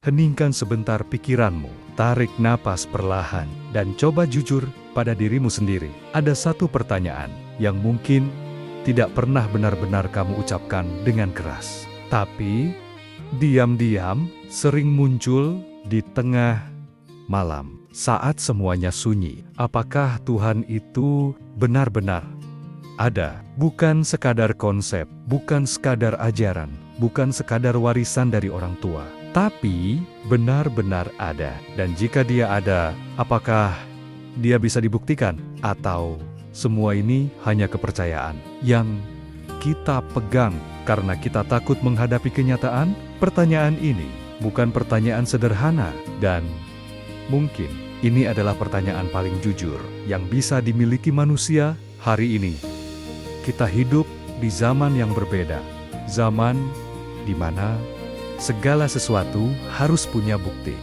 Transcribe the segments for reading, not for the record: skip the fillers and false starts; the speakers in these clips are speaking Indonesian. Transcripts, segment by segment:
heningkan sebentar pikiranmu, tarik napas perlahan, dan coba jujur pada dirimu sendiri. Ada satu pertanyaan yang mungkin tidak pernah benar-benar kamu ucapkan dengan keras, tapi diam-diam sering muncul di tengah malam saat semuanya sunyi. Apakah Tuhan itu benar-benar ada? Bukan sekadar konsep, bukan sekadar ajaran, bukan sekadar warisan dari orang tua, tapi benar-benar ada. Dan jika dia ada, apakah dia bisa dibuktikan? Atau semua ini hanya kepercayaan yang kita pegang karena kita takut menghadapi kenyataan? Pertanyaan ini bukan pertanyaan sederhana, dan mungkin ini adalah pertanyaan paling jujur yang bisa dimiliki manusia hari ini. Kita hidup di zaman yang berbeda, zaman di mana segala sesuatu harus punya bukti,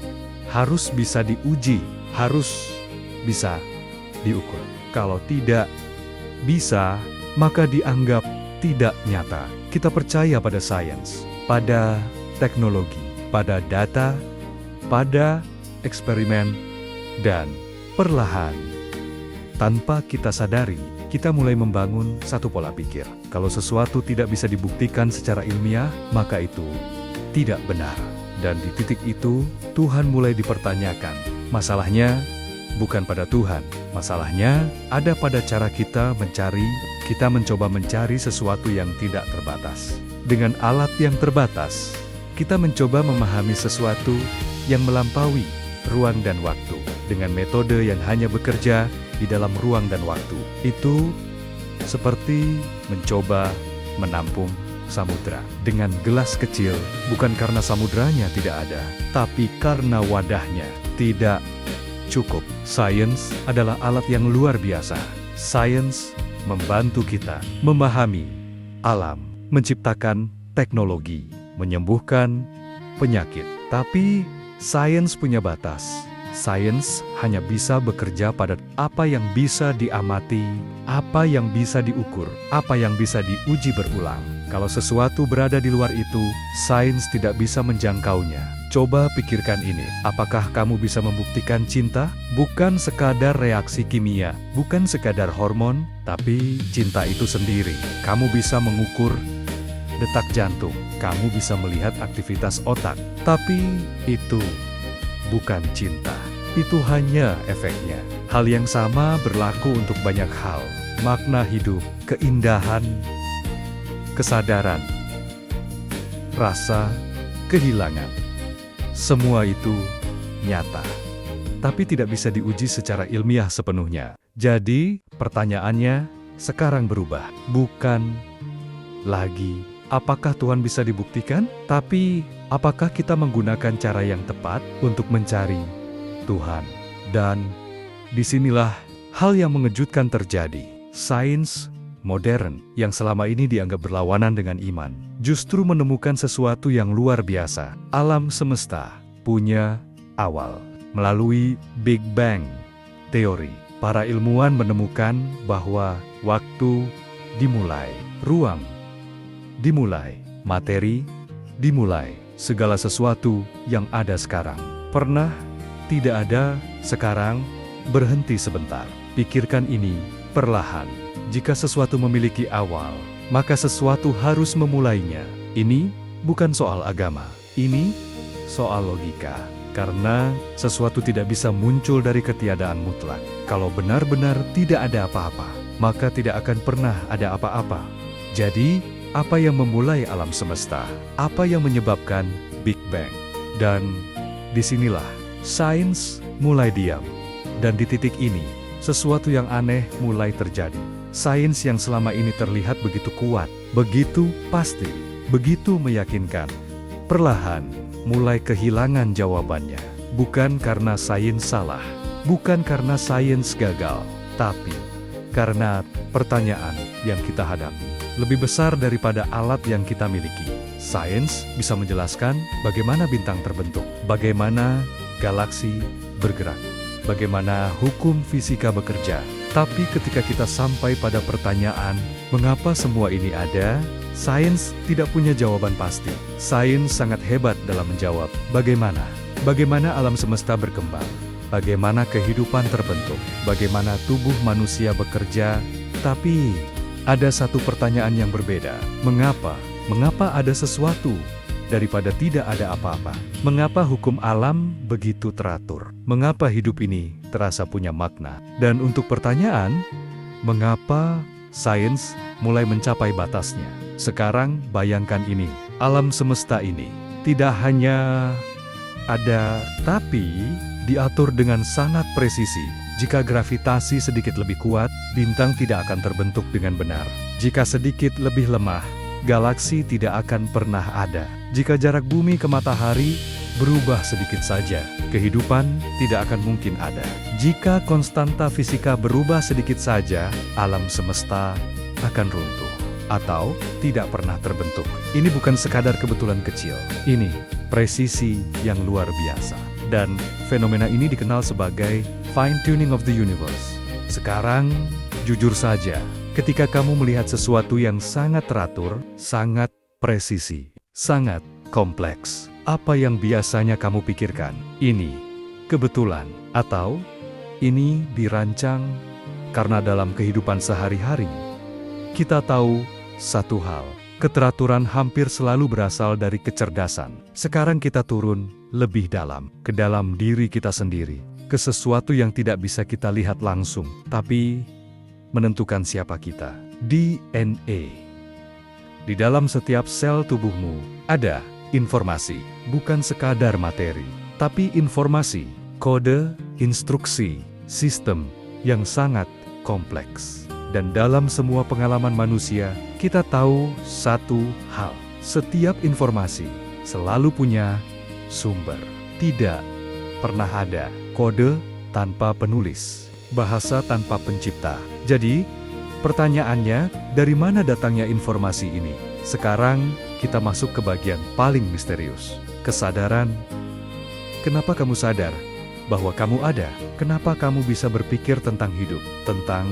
harus bisa diuji, harus bisa diukur. Kalau tidak bisa, maka dianggap tidak nyata. Kita percaya pada sains, pada teknologi, pada data, pada eksperimen, dan perlahan, tanpa kita sadari, kita mulai membangun satu pola pikir. Kalau sesuatu tidak bisa dibuktikan secara ilmiah, maka itu tidak benar. Dan di titik itu, Tuhan mulai dipertanyakan. Masalahnya bukan pada Tuhan, masalahnya ada pada cara kita mencari. Kita mencoba mencari sesuatu yang tidak terbatas. Dengan alat yang terbatas, kita mencoba memahami sesuatu yang melampaui ruang dan waktu. Dengan metode yang hanya bekerja di dalam ruang dan waktu. Itu seperti mencoba menampung samudra dengan gelas kecil, bukan karena samudranya tidak ada, tapi karena wadahnya tidak cukup. Sains adalah alat yang luar biasa. Sains membantu kita memahami alam, menciptakan teknologi, menyembuhkan penyakit. Tapi sains punya batas. Sains hanya bisa bekerja pada apa yang bisa diamati, apa yang bisa diukur, apa yang bisa diuji berulang. Kalau sesuatu berada di luar itu, sains tidak bisa menjangkaunya. Coba pikirkan ini, apakah kamu bisa membuktikan cinta? Bukan sekadar reaksi kimia, bukan sekadar hormon, tapi cinta itu sendiri. Kamu bisa mengukur detak jantung, kamu bisa melihat aktivitas otak, tapi itu bukan cinta. Itu hanya efeknya. Hal yang sama berlaku untuk banyak hal. Makna hidup, keindahan, kesadaran, rasa, kehilangan. Semua itu nyata, tapi tidak bisa diuji secara ilmiah sepenuhnya. Jadi, pertanyaannya sekarang berubah. Bukan lagi, apakah Tuhan bisa dibuktikan? Tapi, apakah kita menggunakan cara yang tepat untuk mencari Tuhan? Dan disinilah hal yang mengejutkan terjadi. Sains modern yang selama ini dianggap berlawanan dengan iman, justru menemukan sesuatu yang luar biasa. Alam semesta punya awal. Melalui Big Bang teori, para ilmuwan menemukan bahwa waktu dimulai, ruang dimulai, materi dimulai. Segala sesuatu yang ada sekarang pernah tidak ada, sekarang berhenti sebentar. Pikirkan ini perlahan. Jika sesuatu memiliki awal, maka sesuatu harus memulainya. Ini bukan soal agama, ini soal logika. Karena sesuatu tidak bisa muncul dari ketiadaan mutlak. Kalau benar-benar tidak ada apa-apa, maka tidak akan pernah ada apa-apa. Jadi, apa yang memulai alam semesta? Apa yang menyebabkan Big Bang? Dan disinilah sains mulai diam. Dan di titik ini, sesuatu yang aneh mulai terjadi. Sains yang selama ini terlihat begitu kuat, begitu pasti, begitu meyakinkan, perlahan mulai kehilangan jawabannya. Bukan karena sains salah, bukan karena sains gagal, tapi karena pertanyaan yang kita hadapi lebih besar daripada alat yang kita miliki. Sains bisa menjelaskan bagaimana bintang terbentuk, bagaimana galaksi bergerak, bagaimana hukum fisika bekerja. Tapi ketika kita sampai pada pertanyaan, mengapa semua ini ada? Sains tidak punya jawaban pasti. Sains sangat hebat dalam menjawab bagaimana alam semesta berkembang, bagaimana kehidupan terbentuk, bagaimana tubuh manusia bekerja. Tapi ada satu pertanyaan yang berbeda. Mengapa ada sesuatu daripada tidak ada apa-apa? Mengapa hukum alam begitu teratur? Mengapa hidup ini terasa punya makna? Dan untuk pertanyaan, mengapa sains mulai mencapai batasnya? Sekarang bayangkan ini, alam semesta ini tidak hanya ada, tapi diatur dengan sangat presisi. Jika gravitasi sedikit lebih kuat, bintang tidak akan terbentuk dengan benar. Jika sedikit lebih lemah, galaksi tidak akan pernah ada. Jika jarak bumi ke matahari berubah sedikit saja, kehidupan tidak akan mungkin ada. Jika konstanta fisika berubah sedikit saja, alam semesta akan runtuh atau tidak pernah terbentuk. Ini bukan sekadar kebetulan kecil. Ini presisi yang luar biasa. Dan fenomena ini dikenal sebagai fine-tuning of the universe. Sekarang, jujur saja, ketika kamu melihat sesuatu yang sangat teratur, sangat presisi, sangat kompleks, apa yang biasanya kamu pikirkan? Ini kebetulan atau ini dirancang? Karena dalam kehidupan sehari-hari, kita tahu satu hal, keteraturan hampir selalu berasal dari kecerdasan. Sekarang kita turun lebih dalam, ke dalam diri kita sendiri, ke sesuatu yang tidak bisa kita lihat langsung, tapi menentukan siapa kita. DNA. Di dalam setiap sel tubuhmu ada informasi, bukan sekadar materi, tapi informasi, kode, instruksi, sistem yang sangat kompleks. Dan dalam semua pengalaman manusia, kita tahu satu hal, setiap informasi selalu punya sumber. Tidak pernah ada kode tanpa penulis, bahasa tanpa pencipta. Jadi, pertanyaannya, dari mana datangnya informasi ini? Sekarang, kita masuk ke bagian paling misterius, kesadaran. Kenapa kamu sadar bahwa kamu ada? Kenapa kamu bisa berpikir tentang hidup, tentang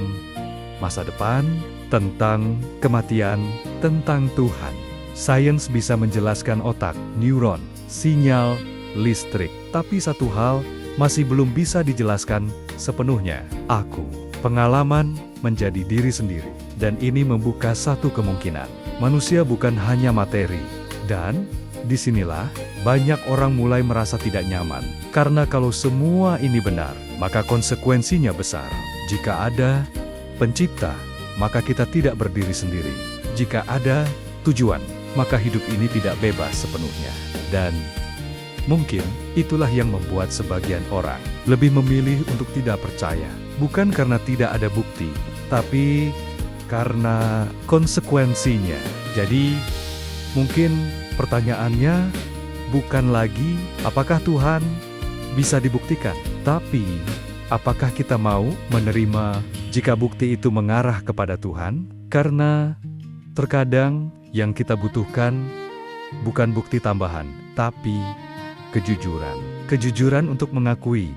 masa depan, tentang kematian, tentang Tuhan? Sains bisa menjelaskan otak, neuron, sinyal, listrik. Tapi satu hal masih belum bisa dijelaskan sepenuhnya. Aku, pengalaman menjadi diri sendiri. Dan ini membuka satu kemungkinan. Manusia bukan hanya materi. Dan disinilah banyak orang mulai merasa tidak nyaman. Karena kalau semua ini benar, maka konsekuensinya besar. Jika ada pencipta, maka kita tidak berdiri sendiri. Jika ada tujuan, maka hidup ini tidak bebas sepenuhnya. Dan mungkin itulah yang membuat sebagian orang lebih memilih untuk tidak percaya. Bukan karena tidak ada bukti, tapi karena konsekuensinya. Jadi, mungkin pertanyaannya bukan lagi apakah Tuhan bisa dibuktikan, tapi apakah kita mau menerima jika bukti itu mengarah kepada Tuhan? Karena terkadang yang kita butuhkan bukan bukti tambahan, tapi kejujuran. Kejujuran untuk mengakui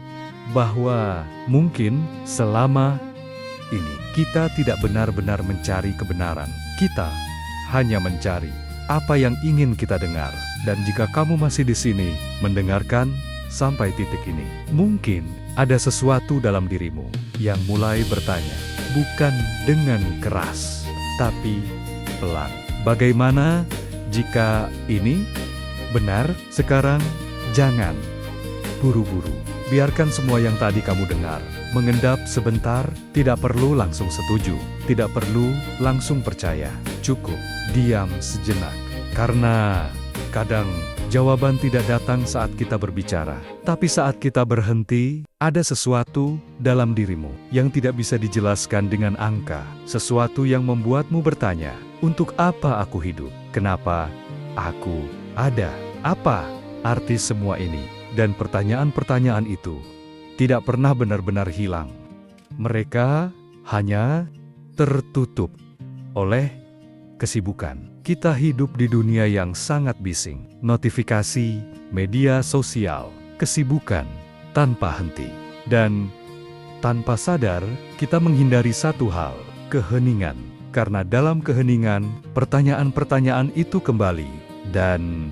bahwa mungkin selama ini kita tidak benar-benar mencari kebenaran. Kita hanya mencari apa yang ingin kita dengar. Dan jika kamu masih di sini mendengarkan sampai titik ini, mungkin ada sesuatu dalam dirimu yang mulai bertanya, bukan dengan keras, tapi pelan. Bagaimana jika ini benar? Sekarang jangan buru-buru. Biarkan semua yang tadi kamu dengar mengendap sebentar. Tidak perlu langsung setuju, tidak perlu langsung percaya. Cukup diam sejenak. Karena kadang jawaban tidak datang saat kita berbicara, tapi saat kita berhenti, ada sesuatu dalam dirimu yang tidak bisa dijelaskan dengan angka. Sesuatu yang membuatmu bertanya, untuk apa aku hidup? Kenapa aku ada? Apa arti semua ini? Dan pertanyaan-pertanyaan itu tidak pernah benar-benar hilang. Mereka hanya tertutup oleh kesibukan. Kita hidup di dunia yang sangat bising. Notifikasi, media sosial, kesibukan tanpa henti. Dan tanpa sadar, kita menghindari satu hal, keheningan. karena dalam keheningan, pertanyaan-pertanyaan itu kembali. Dan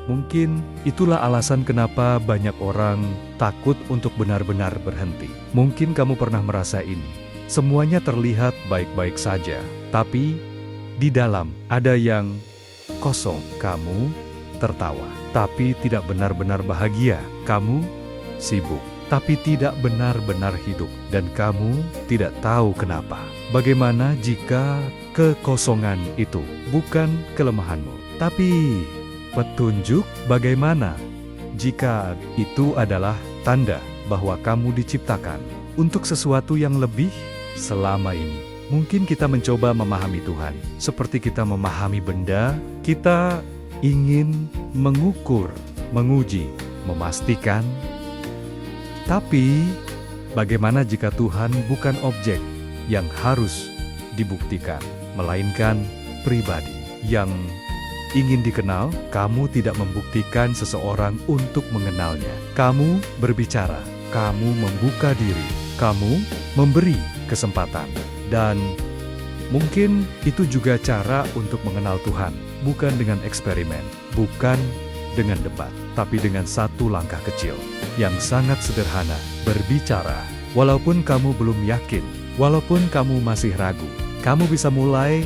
mungkin itulah alasan kenapa banyak orang takut untuk benar-benar berhenti. Mungkin kamu pernah merasa ini. Semuanya terlihat baik-baik saja, tapi di dalam ada yang kosong. Kamu tertawa, tapi tidak benar-benar bahagia. Kamu sibuk, tapi tidak benar-benar hidup. Dan kamu tidak tahu kenapa. Bagaimana jika kekosongan itu bukan kelemahanmu, tapi petunjuk? Bagaimana jika itu adalah tanda bahwa kamu diciptakan untuk sesuatu yang lebih? Selama ini, mungkin kita mencoba memahami Tuhan seperti kita memahami benda. Kita ingin mengukur, menguji, memastikan. Tapi, bagaimana jika Tuhan bukan objek yang harus dibuktikan, melainkan pribadi yang ingin dikenal? Kamu tidak membuktikan seseorang untuk mengenalnya. Kamu berbicara, kamu membuka diri, kamu memberi kesempatan. Dan mungkin itu juga cara untuk mengenal Tuhan, bukan dengan eksperimen, bukan dengan debat, tapi dengan satu langkah kecil yang sangat sederhana. Berbicara, walaupun kamu belum yakin, walaupun kamu masih ragu, kamu bisa mulai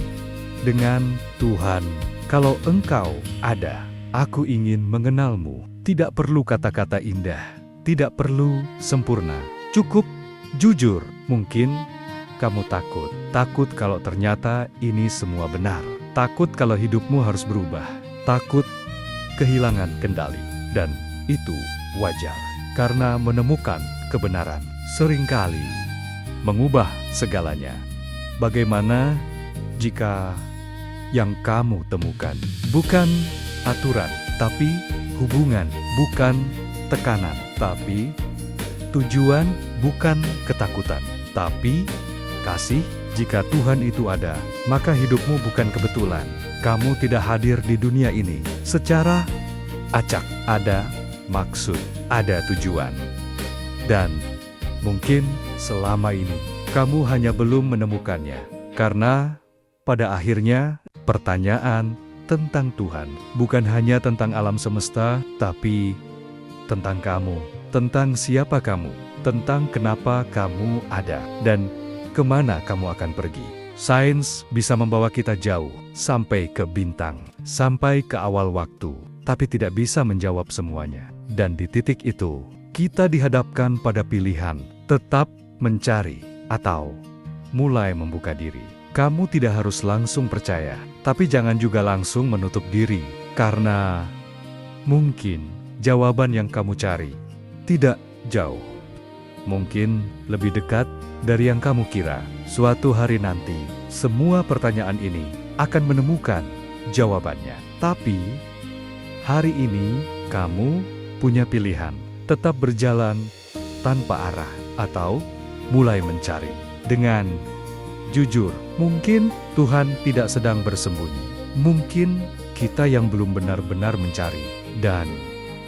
dengan Tuhan. Kalau engkau ada, aku ingin mengenalmu. Tidak perlu kata-kata indah, tidak perlu sempurna, cukup jujur. Mungkin kamu takut kalau ternyata ini semua benar. Takut kalau hidupmu harus berubah. Takut kehilangan kendali. Dan itu wajar. Karena menemukan kebenaran seringkali mengubah segalanya. Bagaimana jika yang kamu temukan bukan aturan, tapi hubungan, bukan tekanan, tapi tujuan, bukan ketakutan, tapi kasih? Jika Tuhan itu ada, maka hidupmu bukan kebetulan. Kamu tidak hadir di dunia ini secara acak. Ada maksud, ada tujuan. Dan mungkin selama ini kamu hanya belum menemukannya. Karena pada akhirnya pertanyaan tentang Tuhan bukan hanya tentang alam semesta, tapi tentang kamu, tentang siapa kamu, tentang kenapa kamu ada, dan kemana kamu akan pergi. Sains bisa membawa kita jauh, sampai ke bintang, sampai ke awal waktu, tapi tidak bisa menjawab semuanya. Dan di titik itu, kita dihadapkan pada pilihan, tetap mencari, atau mulai membuka diri. Kamu tidak harus langsung percaya, tapi jangan juga langsung menutup diri, karena mungkin jawaban yang kamu cari tidak jauh. Mungkin lebih dekat dari yang kamu kira. Suatu hari nanti, semua pertanyaan ini akan menemukan jawabannya. Tapi, hari ini kamu punya pilihan. Tetap berjalan tanpa arah, atau mulai mencari dengan jujur. Mungkin Tuhan tidak sedang bersembunyi. Mungkin kita yang belum benar-benar mencari. Dan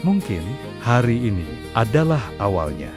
mungkin hari ini adalah awalnya.